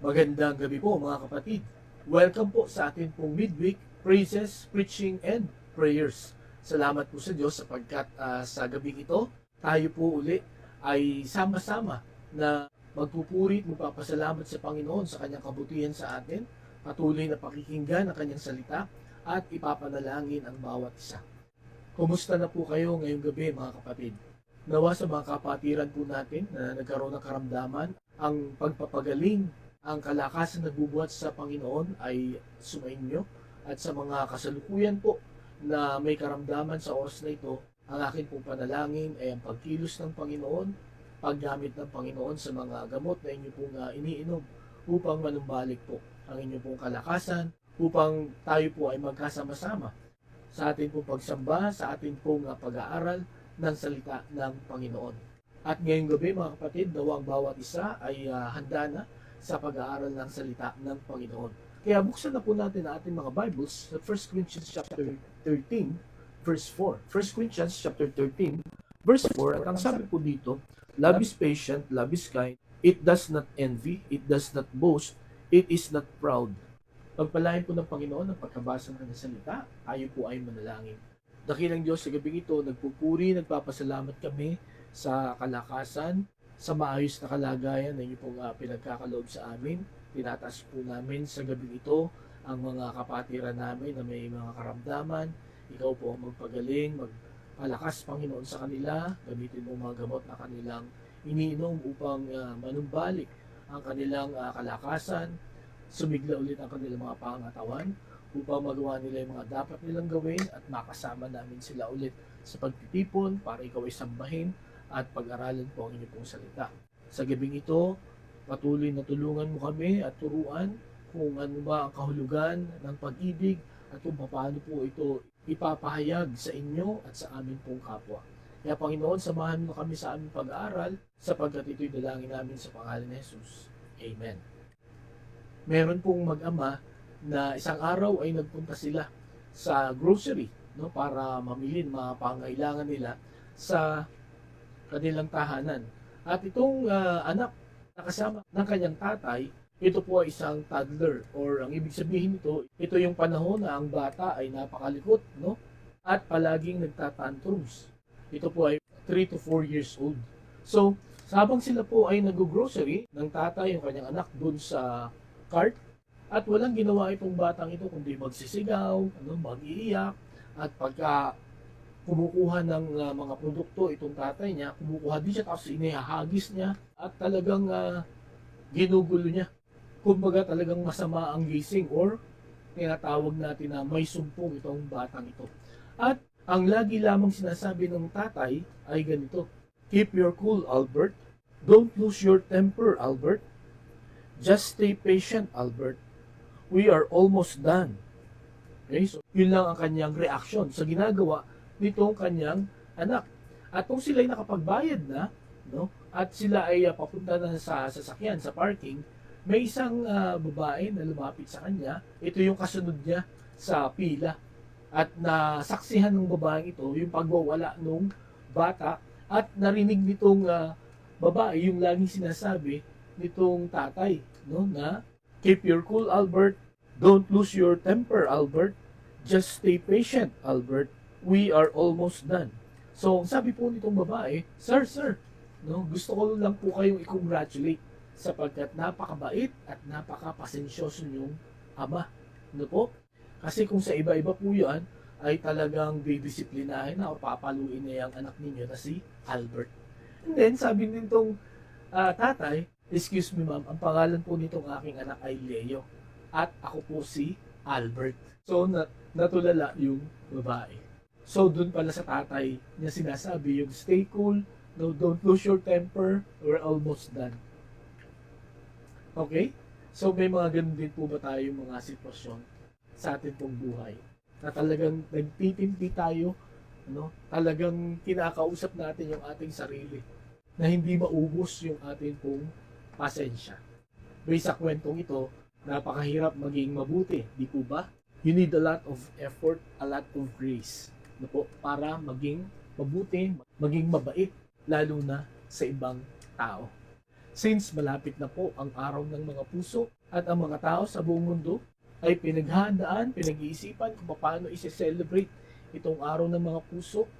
Magandang gabi po mga kapatid. Welcome po sa atin pong midweek praises, preaching, and prayers. Salamat po sa Diyos sapagkat sa gabing ito, tayo po uli ay sama-sama na magpupuri at magpapasalamat sa Panginoon sa kanyang kabutihan sa atin, patuloy na pakikinggan ang kanyang salita, at ipapanalangin ang bawat isa. Kumusta na po kayo ngayong gabi mga kapatid? Nawa sa mga kapatiran po natin na nagkaroon ng karamdaman, ang pagpapagaling, ang kalakasan na nagbubuhat sa Panginoon ay sumainyo, at sa mga kasalukuyan po na may karamdaman sa oras na ito, ang akin pong panalangin ay ang pagkilos ng Panginoon, paggamit ng Panginoon sa mga gamot na inyo pong iniinom upang manumbalik po ang inyong pong kalakasan, upang tayo po ay magkasama-sama sa ating pong pagsamba, sa ating pong pag-aaral ng salita ng Panginoon. At ngayong gabi mga kapatid, nawa ang bawat isa ay handa na sa pag-aaral ng salita ng Panginoon. Kaya buksan na po natin ang ating mga Bibles sa 1 Corinthians chapter 13, verse 4. 1 Corinthians chapter 13, verse 4, at ang sabi po dito, love is patient, love is kind, it does not envy, it does not boast, it is not proud. Pagpalain po ng Panginoon ang pagkabasa ng kanyang salita, tayo po ay manalangin. Dakilang Diyos, sa gabing ito, nagpupuri, nagpapasalamat kami sa kalakasan, sa maayos na kalagayan na inyo pong pinagkakaloob sa amin. Tinataas po namin sa gabing ito ang mga kapatiran namin na may mga karamdaman. Ikaw po ang magpagaling, magpalakas Panginoon sa kanila. Gamitin mo mga gamot na kanilang iniinom upang manumbalik ang kanilang kalakasan. Sumigla ulit ang kanilang mga pangatawan upang magawa nila yung mga dapat nilang gawin at makasama namin sila ulit sa pagtitipon para ikaw ay sambahin at pag-aralan po ang inyong pong salita. Sa gabing ito, patuloy na tulungan mo kami at turuan kung ano ba ang kahulugan ng pag-ibig at kung paano po ito ipapahayag sa inyo at sa amin pong kapwa. Kaya Panginoon, samahan mo kami sa aming pag-aaral sapagkat ito'y dalangin namin sa pangalan ni Jesus. Amen. Meron pong mag-ama na isang araw ay nagpunta sila sa grocery para mamili ng mga pangailangan nila sa kanilang tahanan. At itong anak na kasama ng kanyang tatay, ito po ay isang toddler, or ang ibig sabihin nito, ito yung panahon na ang bata ay napakalikot, at palaging nagtatantrums. Ito po ay 3 to 4 years old. So, habang sila po ay nag-grocery ng tatay, yung kanyang anak, dun sa cart, at walang ginawa itong batang ito kundi magsisigaw, mag-iiyak, at pagka kumukuha ng mga produkto itong tatay niya, kumukuha din siya, tapos inihahagis niya, at talagang ginugulo niya. Kumbaga talagang masama ang gising, or tinatawag natin na may sumpong itong batang ito. At ang lagi lamang sinasabi ng tatay ay ganito, keep your cool, Albert. Don't lose your temper, Albert. Just stay patient, Albert. We are almost done. Okay? So, yun lang ang kanyang reaction sa ginagawa nitong kanyang anak. At kung sila ay nakapagbayad na, at sila ay papunta na sa sasakyan, sa parking, may isang babae na lumapit sa kanya. Ito yung kasunod niya sa pila. At nasaksihan ng babaeng ito yung pagwawala ng bata, at narinig nitong babae yung laging sinasabi nitong tatay, na keep your cool, Albert. Don't lose your temper, Albert. Just stay patient, Albert. We are almost done. So, sabi po nitong babae, Sir, gusto ko lang po kayong i-congratulate sapagkat napakabait at napakapasensyoso niyong ama. Po? Kasi kung sa iba-iba po yan, ay talagang didisiplinahin na o papaluin na yung anak ninyo na si Albert. And then, sabi nitong tatay, excuse me ma'am, ang pangalan po nitong aking anak ay Leo. At ako po si Albert. So, natulala yung babae. So, dun pala sa tatay niya sinasabi yung stay cool, don't lose your temper, we're almost done. Okay? So, may mga ganun din po ba tayo mga sitwasyon sa ating pong buhay? Na talagang nagtitimpi tayo, talagang kinakausap natin yung ating sarili na hindi maubos yung ating pong pasensya. Based sa kwentong ito, napakahirap maging mabuti, di po ba? You need a lot of effort, a lot of grace para maging mabuti, maging mabait, lalo na sa ibang tao. Since malapit na po ang araw ng mga puso at ang mga tao sa buong mundo ay pinaghahandaan, pinag-iisipan kung paano isi-celebrate itong araw ng mga puso,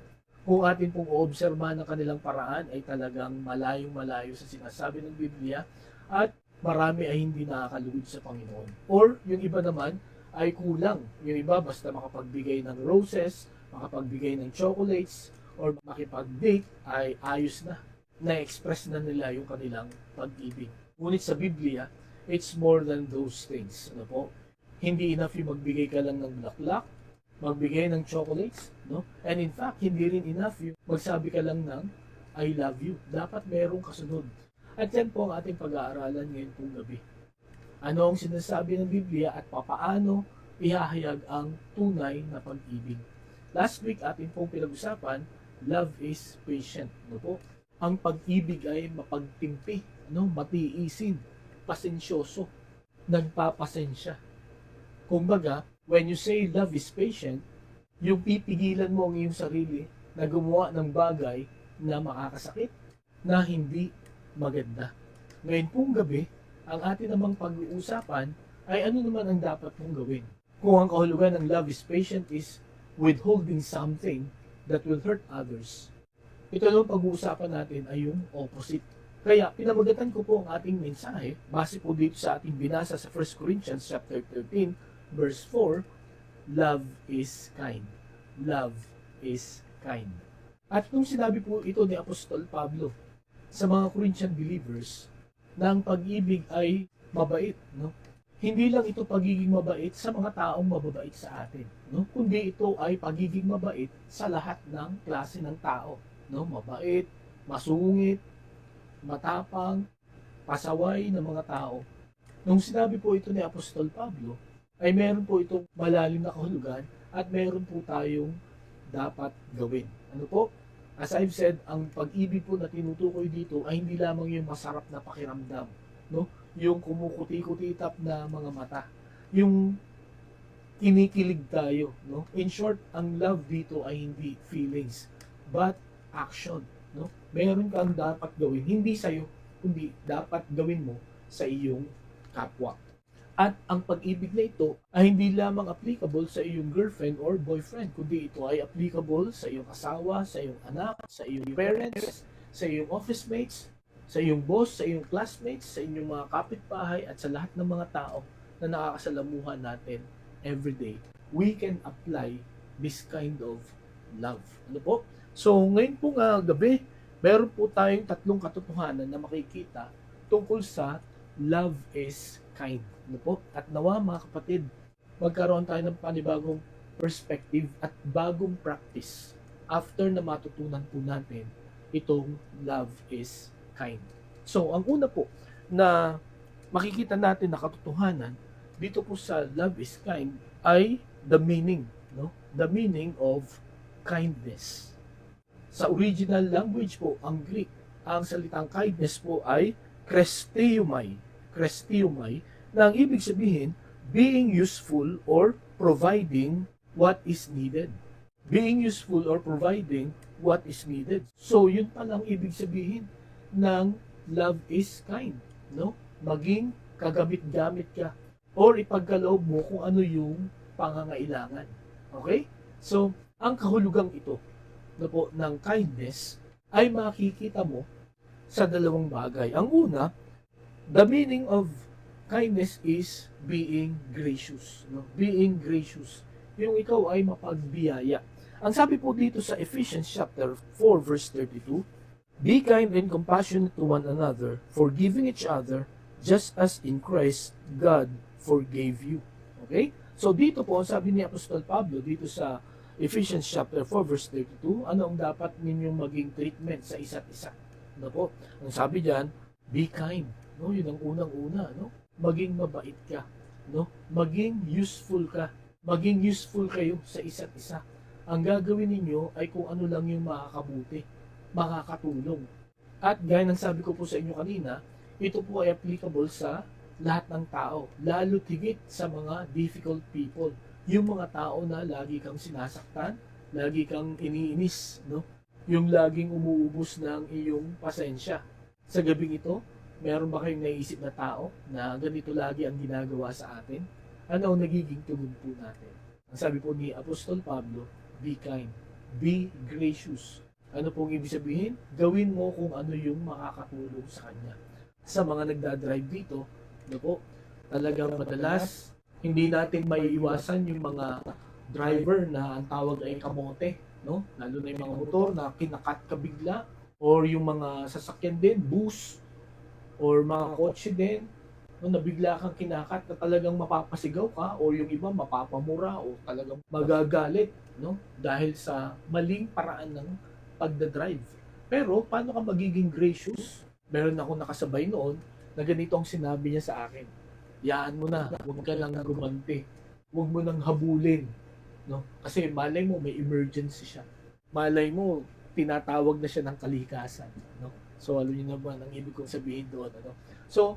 kung atin pong oobserbahan ang kanilang paraan ay talagang malayong-malayo sa sinasabi ng Biblia at marami ay hindi nakakaluhod sa Panginoon. Or yung iba naman ay kulang. Yung iba basta makapagbigay ng roses, makapagbigay ng chocolates, or makipag-date ay ayos na. Na-express na nila yung kanilang pag-ibig. Ngunit sa Biblia, it's more than those things. Ano po? Hindi enough yung magbigay ka lang ng bulaklak, magbigay ng chocolates, no? And in fact, hindi rin enough yung magsabi ka lang ng I love you. Dapat merong kasunod. At yan po ang ating pag-aaralan ngayon pong gabi. Ano ang sinasabi ng Biblia at papaano ihahayag ang tunay na pag-ibig. Last week atin pong pinag-usapan, love is patient. No po? Ang pag-ibig ay mapagtimpi, no? Matiisin, pasensyoso, nagpapasensya. Kumbaga, when you say love is patient, yung pipigilan mo ang iyong sarili na gumawa ng bagay na makakasakit, na hindi maganda. Ngayon pong gabi, ang atin namang pag-uusapan ay ano naman ang dapat mong gawin. Kung ang kahulugan ng love is patient is withholding something that will hurt others, ito naman pag-uusapan natin ay yung opposite. Kaya pinamagatan ko po ang ating mensahe base po dito sa ating binasa sa 1 Corinthians chapter 13 verse 4, love is kind. Love is kind. At nung sinabi po ito ni Apostol Pablo sa mga Corinthian believers na ang pag-ibig ay mabait, no? Hindi lang ito pagiging mabait sa mga taong mababait sa atin, no? Kundi ito ay pagiging mabait sa lahat ng klase ng tao, no? Mabait, masungit, matapang, pasaway ng mga tao. Nung sinabi po ito ni Apostol Pablo, ay meron po itong malalim na kahulugan at meron po tayong dapat gawin. Ano po? As I've said, ang pag-ibig po na tinutukoy dito ay hindi lamang yung masarap na pakiramdam, no? Yung kumukuti-kutitap na mga mata, yung kinikilig tayo, no? In short, ang love dito ay hindi feelings, but action, no? Meron kang dapat gawin, hindi sa'yo, kundi dapat gawin mo sa iyong kapwa. At ang pag-ibig na ito ay hindi lamang applicable sa iyong girlfriend or boyfriend, kundi ito ay applicable sa iyong asawa, sa iyong anak, sa iyong parents, sa iyong office mates, sa iyong boss, sa iyong classmates, sa inyong mga kapitbahay at sa lahat ng mga tao na nakakasalamuhan natin everyday. We can apply this kind of love. Ano po? So ngayon po nga gabi, meron po tayong tatlong katotohanan na makikita tungkol sa love is kind. Ano po? At nawa mga kapatid, magkaroon tayo ng panibagong perspective at bagong practice after na matutunan po natin itong love is kind. So, ang una po na makikita natin na katotohanan dito po sa love is kind ay the meaning, no? The meaning of kindness. Sa original language po, ang Greek, ang salitang kindness po ay kresteomai, na ang ibig sabihin, being useful or providing what is needed. Being useful or providing what is needed. So, yun palang ibig sabihin ng love is kind, no? Maging kagamit-gamit ka or ipagkaloob mo kung ano yung pangangailangan. Okay? So, ang kahulugang ito na po ng kindness ay makikita mo sa dalawang bagay. Ang una, the meaning of kindness is being gracious, no? Being gracious. Yung ikaw ay mapagbiyaya. Ang sabi po dito sa Ephesians chapter 4 verse 32, be kind and compassionate to one another, forgiving each other, just as in Christ God forgave you. Okay? So dito po, sabi ni Apostol Pablo dito sa Ephesians chapter 4 verse 32, ano ang dapat ninyong maging treatment sa isa't isa? Ano po? Ang sabi diyan, be kind. No, yun ang unang-una, no? Maging mabait ka, no? Maging useful ka. Maging useful kayo sa isa't isa. Ang gagawin ninyo ay kung ano lang yung makakabuti, makakatulong. At gaya ng sabi ko po sa inyo kanina, ito po ay applicable sa lahat ng tao, lalo tigit sa mga difficult people. Yung mga tao na lagi kang sinasaktan, lagi kang iniinis, no? Yung laging umuubos ng iyong pasensya. Sa gabing ito, Meron ba kayong naisip na tao na ganito lagi ang ginagawa sa atin? Ano ang nagiging tugon po natin? Ang sabi po ni Apostol Pablo, be kind, be gracious. Ano pong ibig sabihin? Gawin mo kung ano yung makakatulong sa kanya. Sa mga nagdadrive dito, ano po, talagang madalas, hindi natin maiiwasan yung mga driver na ang tawag ay kamote, no? Lalo na yung mga motor na kinakat ka bigla, or yung mga sasakyan din, bus, or mga kotse din, no, na bigla kang kinakat na talagang mapapasigaw ka, o yung iba mapapamura, o talagang magagalit, no? Dahil sa maling paraan ng pagdadrive. Pero, paano ka magiging gracious? Meron akong nakasabay noon na ganito ang sinabi niya sa akin. Yaan mo na, huwag ka lang gumanti. Huwag mo nang habulin. No? Kasi malay mo, may emergency siya. Malay mo, tinatawag na siya ng kalikasan. No? So, alam niyo naman ang ibig kong sabihin doon. Ano? So,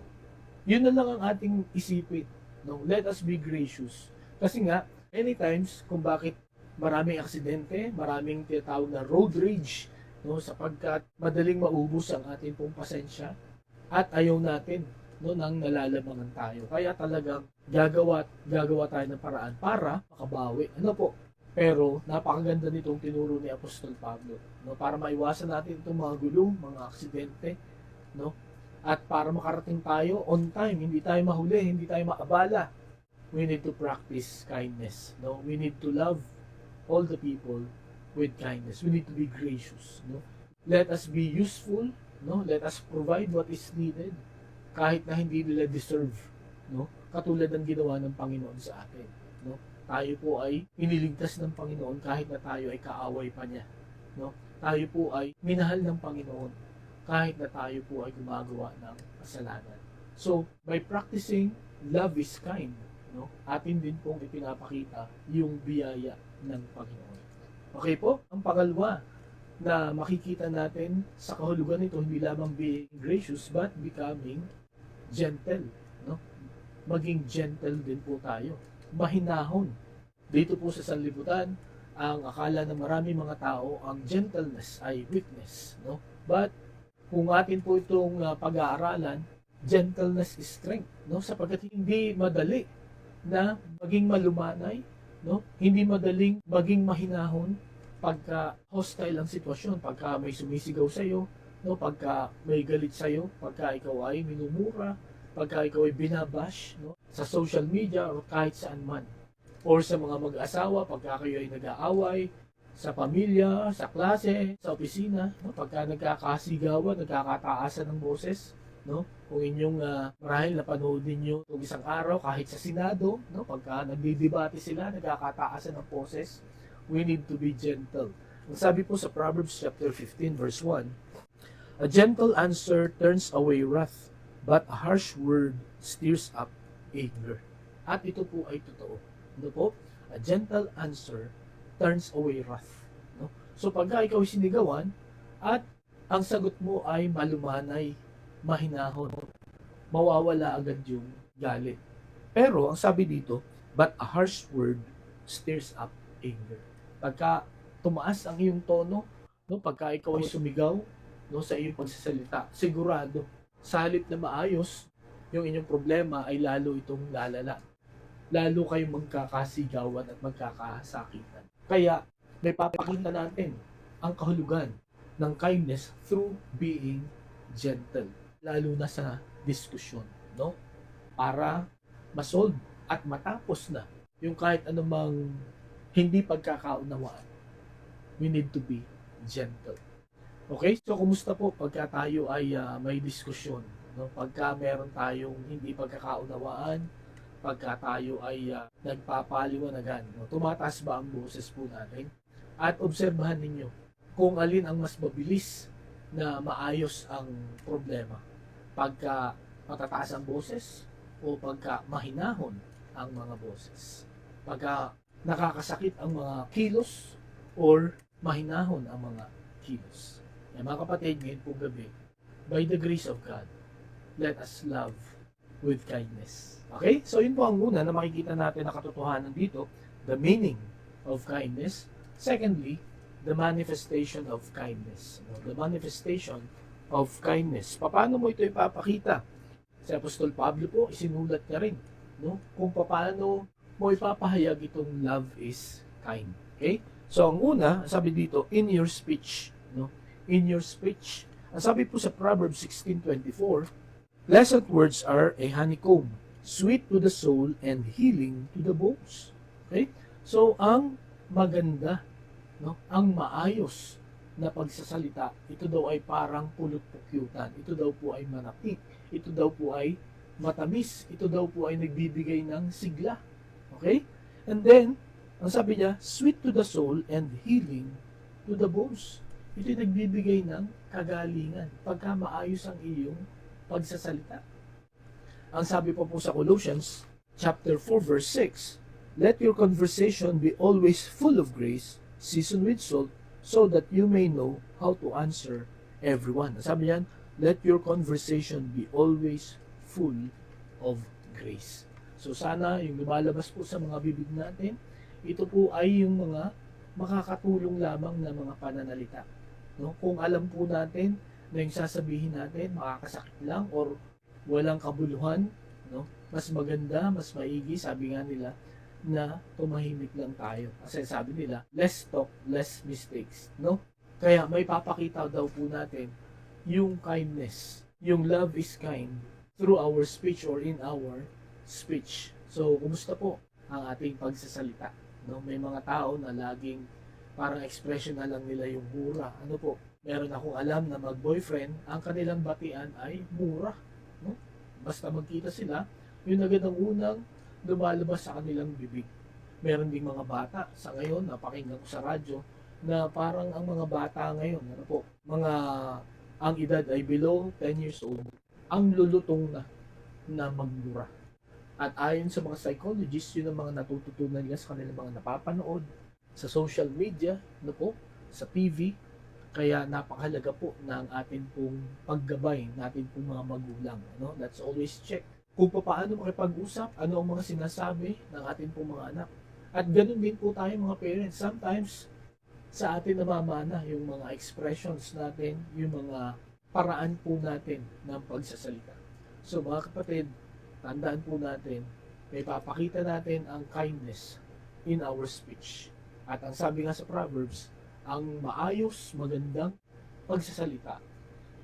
yun na lang ang ating isipin. No? Let us be gracious. Kasi nga, many times, kung bakit maraming aksidente, maraming tinatawag na road rage, no, sapagkat madaling maubos ang ating pong pasensya at ayaw natin, no, nang nalalamangan tayo. Kaya talagang gagawa tayo ng paraan para makabawi. Ano po? Pero napakaganda nitong tinuro ni Apostol Pablo, no, para maiwasan natin itong mga gulong, mga aksidente, no, at para makarating tayo on time, hindi tayo mahuli, hindi tayo maabala. We need to practice kindness, no? We need to love all the people with kindness. We need to be gracious, no? Let us be useful, no? Let us provide what is needed kahit na hindi nila deserve, no? Katulad ng ginawa ng Panginoon sa atin, no? Tayo po ay iniligtas ng Panginoon kahit na tayo ay kaaway pa niya, no? Tayo po ay minahal ng Panginoon kahit na tayo po ay gumagawa ng kasalanan. So, by practicing love is kind, no? Atin din pong ipinapakita yung biyaya ng Panginoon. Okay po? Ang pangalawa na makikita natin sa kahulugan nito, hindi lamang being gracious but becoming gentle, no? Maging gentle din po tayo. Mahinahon. Dito po sa sanlibutan, ang akala ng marami mga tao, ang gentleness ay weakness, no? But kung atin po itong pag-aaralan, gentleness is strength, no? Sapagkat hindi madali na maging malumanay, no? Hindi madaling maging mahinahon pagka hostile ang sitwasyon, pagka may sumisigaw sa iyo, no? Pagka may galit sa iyo, pagka ikaw ay minumura, pagka ikaw ay binabash, no? Sa social media o kahit saan man. Or sa mga mag-asawa, pagka kayo ay nag-aaway, sa pamilya, sa klase, sa opisina, no? Pagka nagkakasigawan, nagkakataasan ng boses, no? Kung inyong marahil napanood ninyo itong isang araw kahit sa Senado, no? Pagka nagdidebate sila, nagkakataasan ng boses, we need to be gentle. Ang sabi po sa Proverbs chapter 15 verse 1, a gentle answer turns away wrath, but a harsh word stirs up anger. At ito po ay totoo. Ano po? A gentle answer turns away wrath. No? So pagka ikaw ay sinigawan at ang sagot mo ay malumanay, mahinahon, mawawala agad yung galit. Pero ang sabi dito, but a harsh word stirs up anger. Pagka tumaas ang iyong tono, no, pagka ikaw ay sumigaw, no, sa iyong pagsasalita, sigurado sa halip na maayos yung inyong problema ay lalo itong lalala. Lalo kayong magkakasigawan at magkakasakitan. Kaya may papakita natin ang kahulugan ng kindness through being gentle, lalo na sa diskusyon, no? Para masolve at matapos na yung kahit anumang hindi pagkakaunawaan. We need to be gentle. Okay? So, kumusta po pagka tayo ay may diskusyon, no? Pagka meron tayong hindi pagkakaunawaan, pagka tayo ay nagpapaliwanagan, no? Tumataas ba ang boses po natin? At obserbahan ninyo kung alin ang mas mabilis na maayos ang problema. Pagka matataas ang boses o pagka mahinahon ang mga boses. Pagka nakakasakit ang mga kilos or mahinahon ang mga kilos. Eh, mga kapatid, ngayon po gabi, by the grace of God, let us love with kindness. Okay? So, yun po ang una na makikita natin na katotohanan dito, the meaning of kindness. Secondly, the manifestation of kindness. The manifestation of kindness. Paano mo ito ipapakita? Si Apostol Pablo po, isinulat niya rin, no? Kung paano mo ipapahayag itong love is kind. Okay? So, ang una, sabi dito, in your speech, no? In your speech. Ang sabi po sa Proverbs 16:24, pleasant words are a honeycomb, sweet to the soul and healing to the bones. Okay? So, ang maganda, no? Ang maayos na pagsasalita, ito daw ay parang pulot-pukyutan. Ito daw po ay manapit. Ito daw po ay matamis. Ito daw po ay nagbibigay ng sigla. Okay? And then, ang sabi niya, sweet to the soul and healing to the bones. Ito'y nagbibigay ng kagalingan pagka maayos ang iyong pagsasalita. Ang sabi po sa Colossians chapter 4 verse 6, let your conversation be always full of grace, seasoned with salt, so that you may know how to answer everyone. Sabi niyan, let your conversation be always full of grace. So sana yung lumalabas po sa mga bibig natin, ito po ay yung mga makakatulong lamang na mga pananalita. No? Kung alam po natin na yung sasabihin natin makakasakit lang or walang kabuluhan, no? Mas maganda, mas maigi, sabi nga nila, na tumahimik lang tayo. Kasi sabi nila, less talk, less mistakes. No? Kaya may papakita daw po natin yung kindness. Yung love is kind through our speech or in our speech. So, kumusta po ang ating pagsasalita? No? May mga tao na laging parang expression na lang nila yung mura. Ano po? Meron akong alam na mag-boyfriend, ang kanilang batian ay mura. No? Basta magkita sila, yun agad ang unang lumalabas sa kanilang bibig. Meron ding mga bata sa ngayon, napakinggan ko sa radyo, na parang ang mga bata ngayon, ano po, ang edad ay below 10 years old, ang lulutong na magmura. At ayon sa mga psychologists, yun ang mga natututunan nila sa kanilang mga napapanood sa social media, ano po, sa TV. Kaya napakahalaga po na ang atin pong paggabay, natin pong mga magulang. No? Let's always check kung paano makipag-usap, ano ang mga sinasabi ng atin pong mga anak. At ganun din po tayo mga parents. Sometimes, sa atin namamana yung mga expressions natin, yung mga paraan po natin ng pagsasalita. So mga kapatid, tandaan po natin, may papakita natin ang kindness in our speech. At ang sabi nga sa Proverbs, ang maayos, magandang pagsasalita,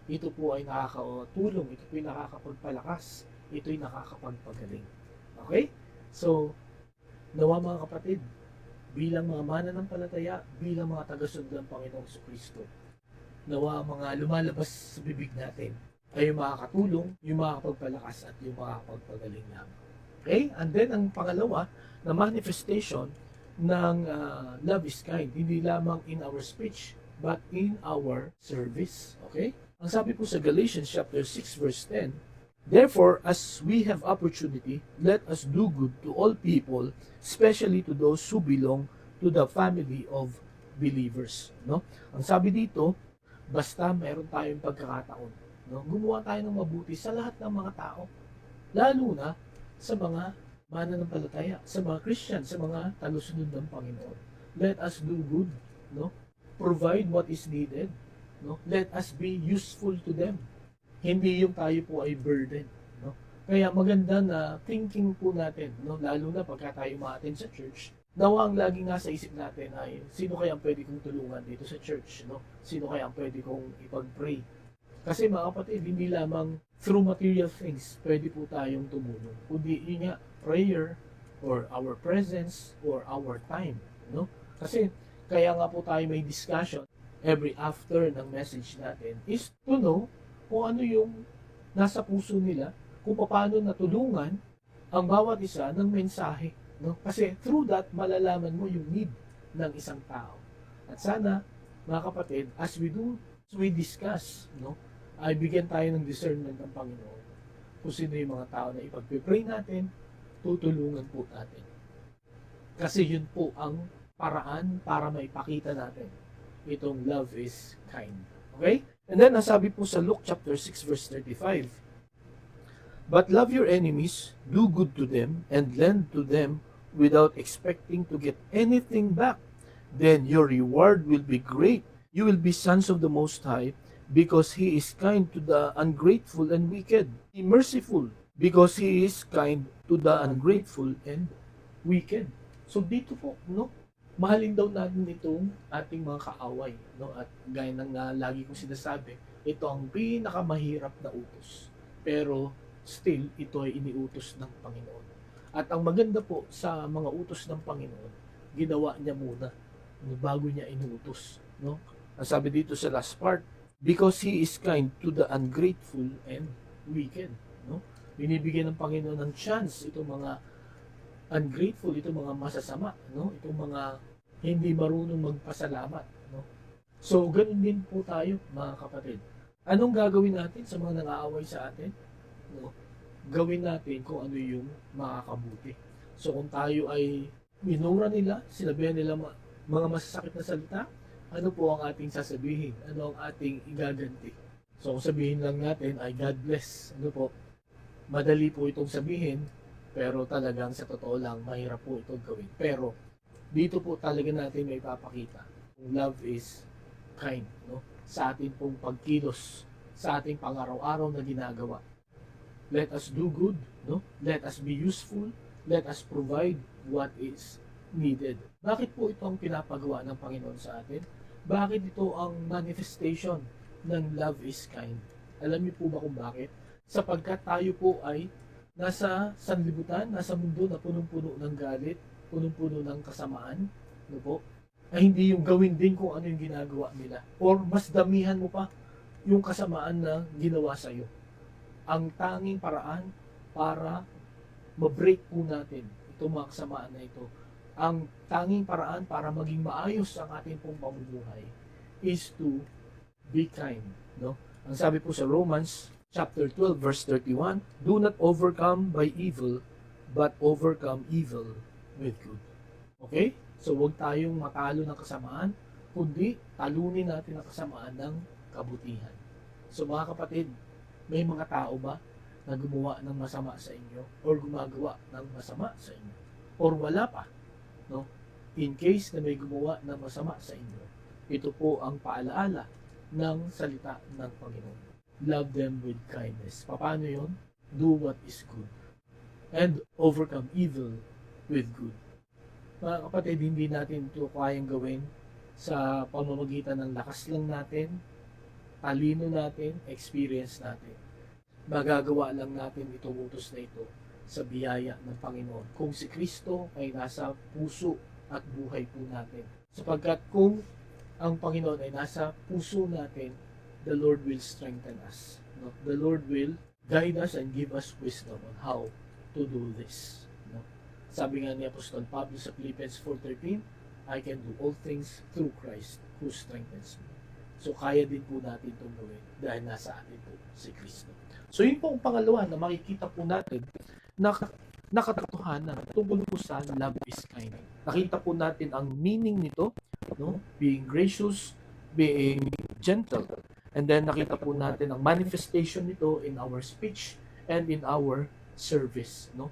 ito po ay nakakatulong, ito po ay nakakapagpalakas, ito ay nakakapagpagaling. Okay? So, nawa mga kapatid, bilang mga mananampalataya, bilang mga taga-sunod ng Panginoong Kristo, nawa mga lumalabas sa bibig natin ay yung makakatulong, yung makakapagpalakas at yung makakapagpagaling namin. Okay? And then, ang pangalawa na manifestation ng love is kind, hindi lamang in our speech, but in our service. Okay? Ang sabi po sa Galatians chapter 6 verse 10, therefore, as we have opportunity, let us do good to all people, especially to those who belong to the family of believers. No? Ang sabi dito, basta meron tayong pagkakataon, no? Gumawa tayo ng mabuti sa lahat ng mga tao, lalo na sa mga mananampalataya, sa mga Christian, sa mga talusunod ng Panginoon. Let us do good, no? Provide what is needed, no? Let us be useful to them. Hindi yung tayo po ay burden, no? Kaya maganda na thinking po natin, no? Lalo na pagka tayo ma-attend sa church, nawa ang laging nasa isip natin ay sino kaya ang pwede kong tulungan dito sa church, no? Sino kaya ang pwede kong ipag-pray? Kasi mga kapatid, hindi lamang through material things pwede po tayong tumulong. Kundi yun nga, prayer or our presence or our time, no? Kasi kaya nga po tayo may discussion every after ng message natin is to know kung ano yung nasa puso nila, kung paano natulungan ang bawat isa ng mensahe, no? Kasi through that malalaman mo yung need ng isang tao. At sana mga kapatid, as we discuss, no, ay bigyan tayo ng discernment ng Panginoon kung sino yung mga tao na ipag-pray natin, tutulungan po natin. Kasi yun po ang paraan para maipakita natin itong love is kind. Okay? And then, nasabi po sa Luke chapter 6 verse 35, but love your enemies, do good to them, and lend to them without expecting to get anything back. Then your reward will be great. You will be sons of the Most High, because He is kind to the ungrateful and wicked. Be merciful, because He is kind to the ungrateful and wicked. So dito po, no? Mahalin daw natin itong ating mga kaaway, no? At gaya ng lagi kong sinasabi, ito ang pinakamahirap na utos. Pero still, ito ay iniutos ng Panginoon. At ang maganda po sa mga utos ng Panginoon, ginawa niya muna bago niya inuutos, no? Ang sabi dito sa last part, because He is kind to the ungrateful and wicked, no? Binibigyan ng Panginoon ng chance itong mga ungrateful, itong mga masasama, no? Itong mga hindi marunong magpasalamat, no? So, ganun din po tayo, mga kapatid. Anong gagawin natin sa mga nang-aaway sa atin? No? Gawin natin kung ano yung makakabuti. So, kung tayo ay minura nila, sinabihan nila mga masasakit na salita, ano po ang ating sasabihin? Ano ang ating igaganti? So, kung sabihin lang natin ay God bless, ano po? Madali po itong sabihin, pero talagang sa totoo lang, mahirap po itong gawin. Pero, dito po talaga natin may papakita. Love is kind, no? Sa ating pong pagkilos, sa ating pang-araw-araw na ginagawa. Let us do good, no? Let us be useful. Let us provide what is needed. Bakit po ito ang pinapagawa ng Panginoon sa atin? Bakit ito ang manifestation ng love is kind? Alam niyo po ba kung bakit? Sapagkat tayo po ay nasa sanlibutan, nasa mundo na punong-puno ng galit, punong-puno ng kasamaan, no po? Ay hindi yung gawin din kung ano yung ginagawa nila. Or mas damihan mo pa yung kasamaan na ginawa sa iyo. Ang tanging paraan para ma-break po natin itong mga kasamaan na ito, ang tanging paraan para maging maayos ang ating pong pamumuhay is to be kind, no? Ang sabi po sa Romans chapter 12 verse 31, do not overcome by evil, but overcome evil with good. Okay? So huwag tayong matalo ng kasamaan, kundi talunin natin ang kasamaan ng kabutihan. So mga kapatid, may mga tao ba na gumawa ng masama sa inyo or gumagawa ng masama sa inyo? Or wala pa? No? In case na may gumawa ng masama sa inyo, ito po ang paalaala ng salita ng Panginoon. Love them with kindness. Paano yon? Do what is good. And overcome evil with good. Mga kapatid, hindi natin ito kayang gawin sa pamamagitan ng lakas lang natin, talino natin, experience natin. Magagawa lang natin itong utos na ito sa biyaya ng Panginoon. Kung si Kristo ay nasa puso at buhay po natin. Sapagkat kung ang Panginoon ay nasa puso natin, the Lord will strengthen us. No? The Lord will guide us and give us wisdom on how to do this. No? Sabi nga ni Apostol Pablo sa Philippians 4:13, I can do all things through Christ who strengthens me. So kaya din po natin itong gawin dahil nasa atin po si Kristo. So yun po ang pangalawa na makikita po natin na nakatotohanan tungkol po sa love is kind. Nakita po natin ang meaning nito, no? Being gracious, being gentle. And then nakita po natin ang manifestation nito in our speech and in our service, no?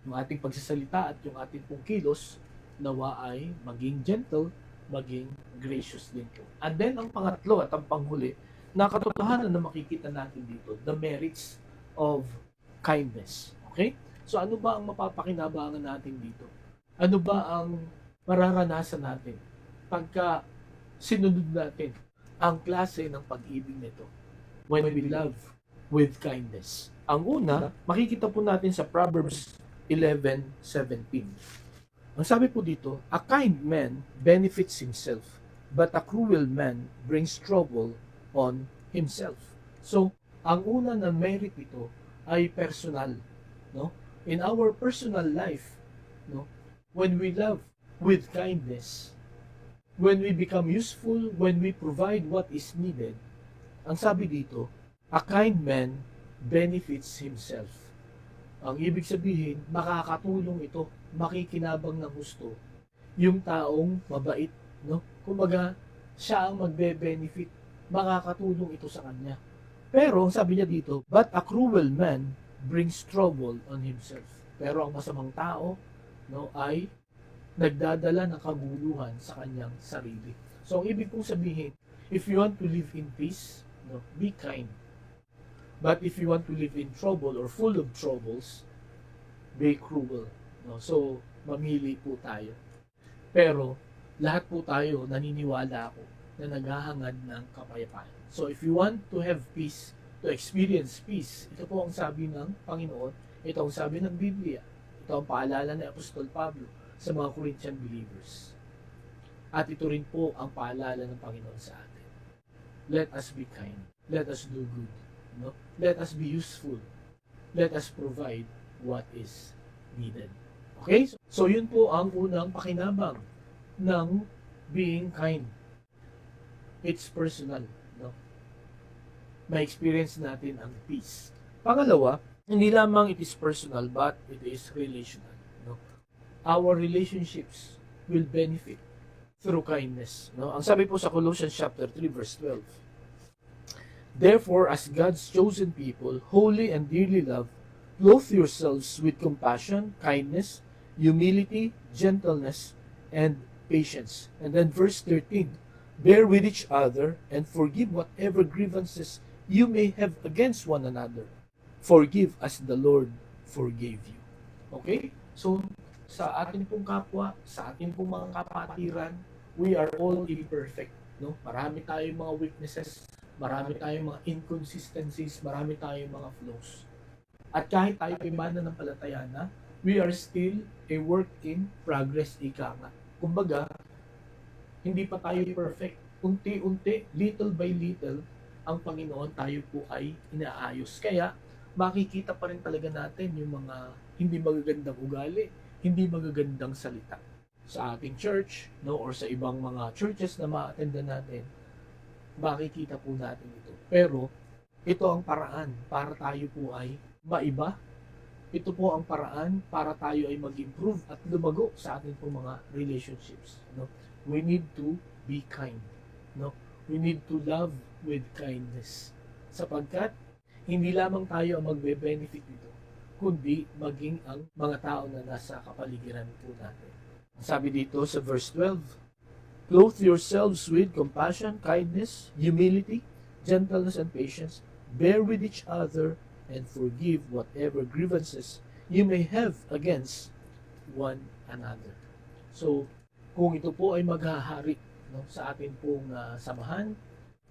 Yung ating pagsasalita at yung ating pong kilos nawa ay maging gentle, maging gracious din po. And then ang pangatlo at ang panghuli, nakatotohanan na makikita natin dito, the merits of kindness. Okay? So ano ba ang mapapakinabangan natin dito? Ano ba ang mararanasan natin pagka sinunod natin ang klase ng pag-ibig nito when we love with kindness? Ang una, makikita po natin sa Proverbs 11:17. Ang sabi po dito, a kind man benefits himself, but a cruel man brings trouble on himself. So, ang una na merit ito ay personal, no? In our personal life, no? When we love with kindness, when we become useful, when we provide what is needed, ang sabi dito, a kind man benefits himself. Ang ibig sabihin, makakatulong ito, makikinabang ng gusto, yung taong mabait, no? Kumbaga, siya ang magbe-benefit, makakatulong ito sa kanya. Pero, sabi niya dito, but a cruel man brings trouble on himself. Pero ang masamang tao, no, ay nagdadala ng kaguluhan sa kanyang sarili. So, ang ibig kong sabihin, if you want to live in peace, No? Be kind. But if you want to live in trouble or full of troubles, be cruel. No? So, mamili po tayo. Pero, lahat po tayo, naniniwala ako, na naghahangad ng kapayapaan. So, if you want to have peace, to experience peace, ito po ang sabi ng Panginoon, ito ang sabi ng Biblia, ito ang paalala ni Apostol Pablo sa mga Corinthian believers. At ito rin po ang paalala ng Panginoon sa atin. Let us be kind. Let us do good. No? Let us be useful. Let us provide what is needed. Okay? So yun po ang unang pakinabang ng being kind. It's personal. No? May experience natin ang peace. Pangalawa, hindi lamang it is personal but it is relational. No? Our relationships will benefit through kindness. No? Ang sabi po sa Colossians chapter 3 verse 12. Therefore, as God's chosen people, holy and dearly loved, clothe yourselves with compassion, kindness, humility, gentleness, and patience. And then verse 13, bear with each other and forgive whatever grievances you may have against one another. Forgive as the Lord forgave you. Okay? So, sa atin pong kapwa, sa atin pong mga kapatiran, we are all imperfect. No? Marami tayong mga weaknesses, marami tayong mga inconsistencies, marami tayong mga flaws. At kahit tayo ay mananampalataya na, we are still a work in progress, ika nga. Kumbaga, hindi pa tayo perfect. Unti-unti, little by little, ang Panginoon tayo po ay inaayos. Kaya, makikita pa rin talaga natin yung mga hindi magagandang ugali, hindi magagandang salita. Sa ating church, no, or sa ibang mga churches na ma-attendan natin, makikita po natin ito. Pero, ito ang paraan para tayo po ay maiba. Ito po ang paraan para tayo ay mag-improve at lumago sa ating po mga relationships. No? We need to be kind. No? We need to love with kindness. Sapagkat, hindi lamang tayo ang magbe-benefit dito, kundi maging ang mga tao na nasa kapaligiran po natin. Sabi dito sa verse 12, clothe yourselves with compassion, kindness, humility, gentleness, and patience. Bear with each other and forgive whatever grievances you may have against one another. So, kung ito po ay maghahari, no, sa atin pong samahan,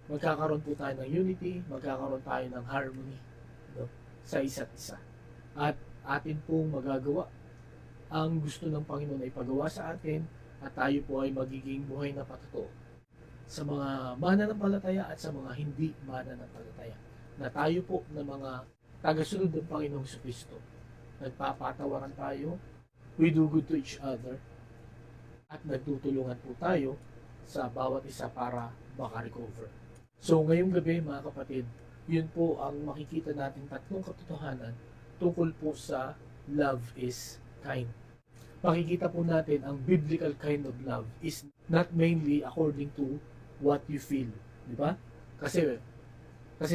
magkakaroon po tayo ng unity, magkakaroon tayo ng harmony, no, sa isa't isa. At atin pong magagawa ang gusto ng Panginoon ay ipagawa sa atin, at tayo po ay magiging buhay na patotoo sa mga mananampalataya at sa mga hindi mananampalataya. Na tayo po na mga tagasunod ng Panginoong Kristo, nagpapatawaran tayo, we do good to each other, at nagtutulungan po tayo sa bawat isa para makarecover. So ngayong gabi mga kapatid, yun po ang makikita natin tatlong katotohanan tungkol po sa love is kind. Makikita po natin ang biblical kind of love is not mainly according to what you feel. Di ba? Kasi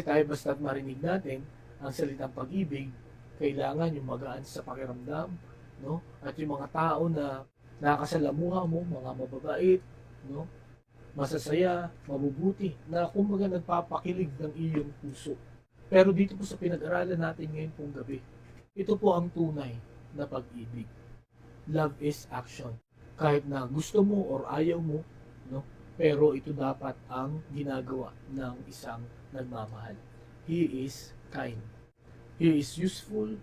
tayo basta't marinig natin ang salitang pag-ibig, kailangan yung magaan sa pakiramdam, no? At yung mga tao na nakasalamuha mo, mga mababait, no? Masasaya, mabubuti, na kumbaga nagpapakilig ng iyong puso. Pero dito po sa pinag-aralan natin ngayon pong gabi, ito po ang tunay na pag-ibig. Love is action. Kahit na gusto mo or ayaw mo, no? Pero ito dapat ang ginagawa ng isang nagmamahal. He is kind. He is useful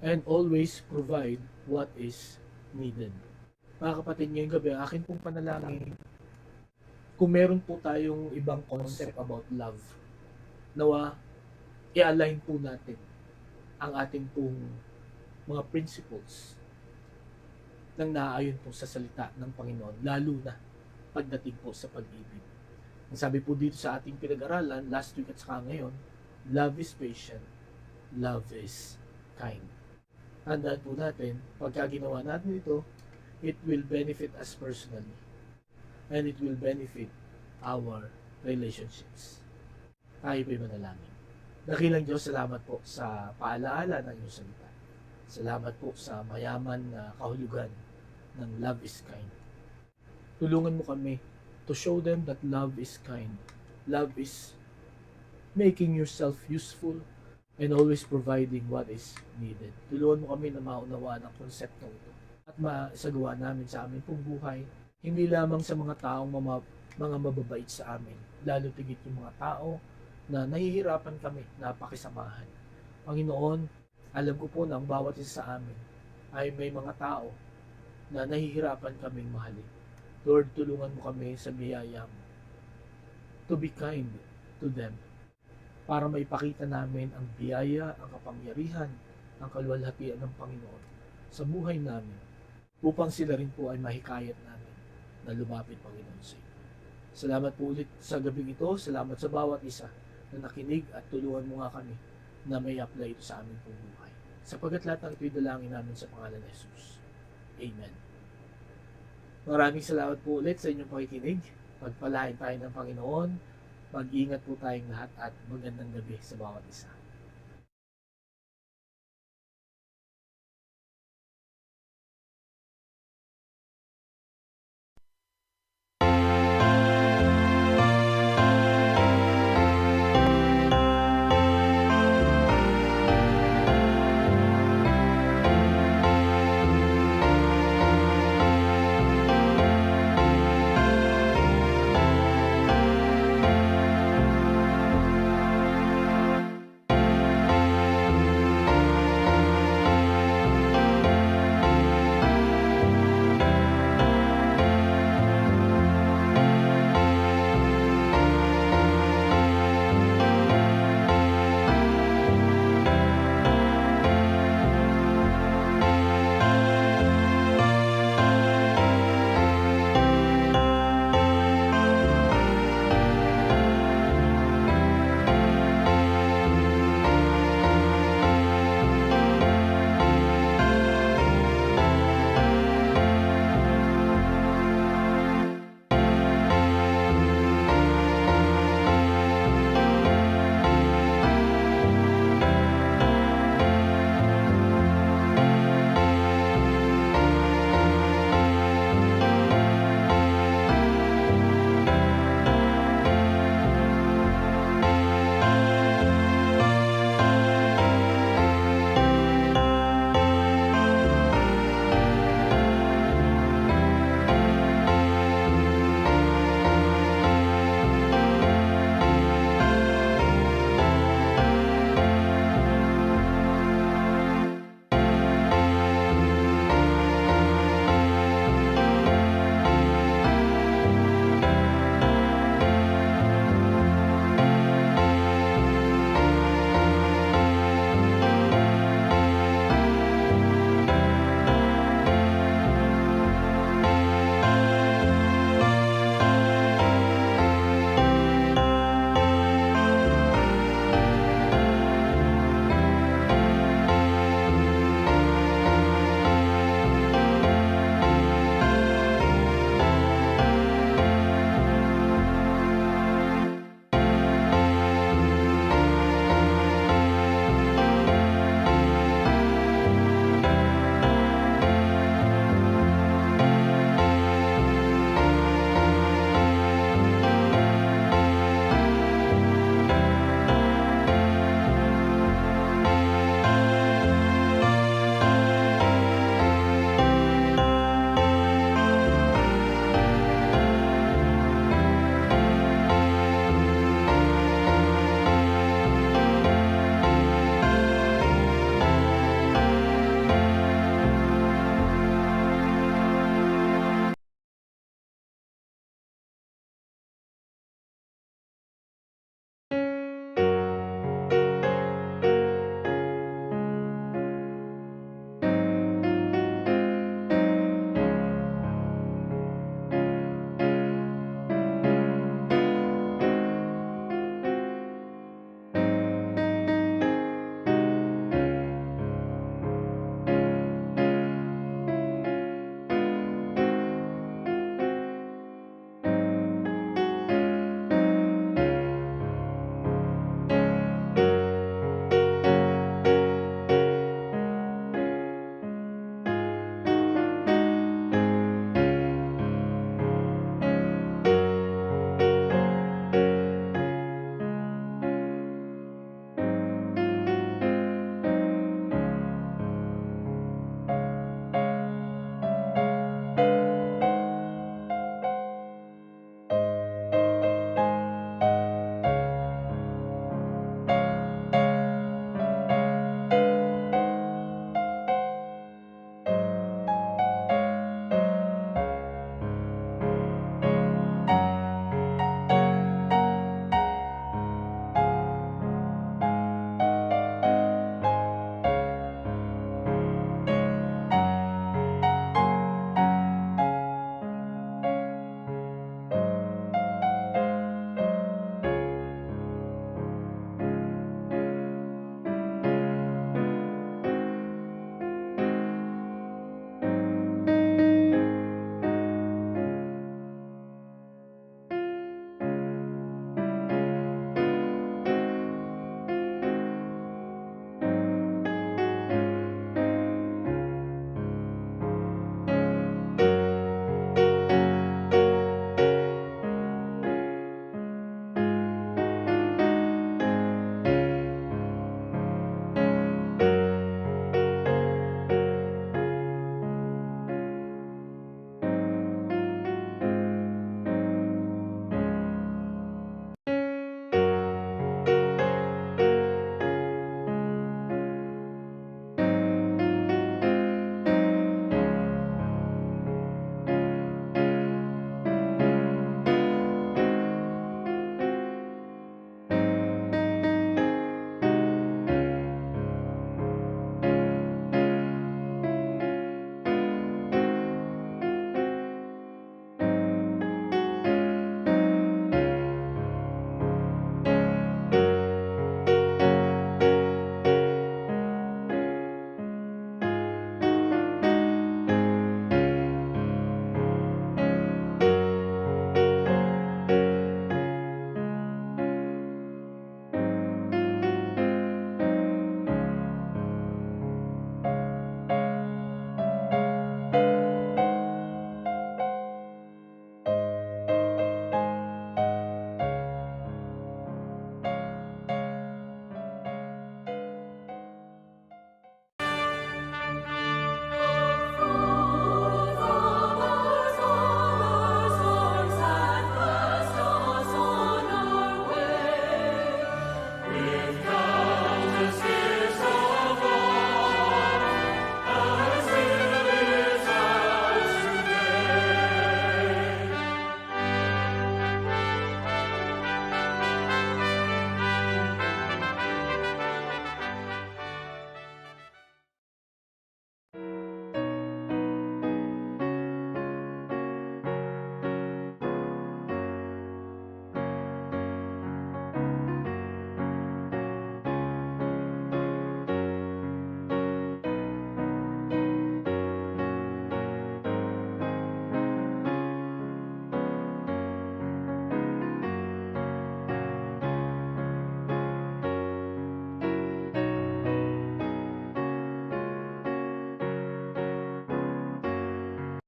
and always provide what is needed. Mga kapatid, ngayong gabi, ang akin pong panalangin, kung meron po tayong ibang concept about love, nawa, i-align po natin ang ating pong mga principles nang naaayon po sa salita ng Panginoon, lalo na pagdating po sa pag-ibig. Ang sabi po dito sa ating pinag-aralan, last week at saka ngayon, love is patient, love is kind. Tandaan po natin, pagka ginawa natin ito, it will benefit us personally. And it will benefit our relationships. Tayo po'y manalangin. Dakilang Diyos, salamat po sa paalaala ng iyong salita. Salamat po sa mayaman na kahulugan ng love is kind. Tulungan mo kami to show them that love is kind. Love is making yourself useful, and always providing what is needed. Tulungan mo kami na maunawaan ang konseptong ito at maisagawa namin sa aming pong buhay, hindi lamang sa mga taong mga mababait sa amin, lalo tigit yung mga tao na nahihirapan kami na pakisamahan. Panginoon, alam ko po na ang bawat isa sa amin ay may mga tao na nahihirapan kaming mahalin. Lord, tulungan mo kami sa biyaya mo to be kind to them para maipakita namin ang biyaya, ang kapangyarihan, ang kaluwalhatian ng Panginoon sa buhay namin upang sila rin po ay mahikayat namin na lumapit, Panginoon, sa iyo. Salamat po ulit sa gabing ito. Salamat sa bawat isa na nakinig at tulungan mo nga kami na may apply ito sa aming pong buhay. Sapagkat lahat ng ito'y dalangin namin sa pangalan ni Jesus. Amen. Maraming salamat po ulit sa inyong pakikinig. Pagpalain tayo ng Panginoon. Mag-ingat po tayong lahat at magandang gabi sa bawat isa.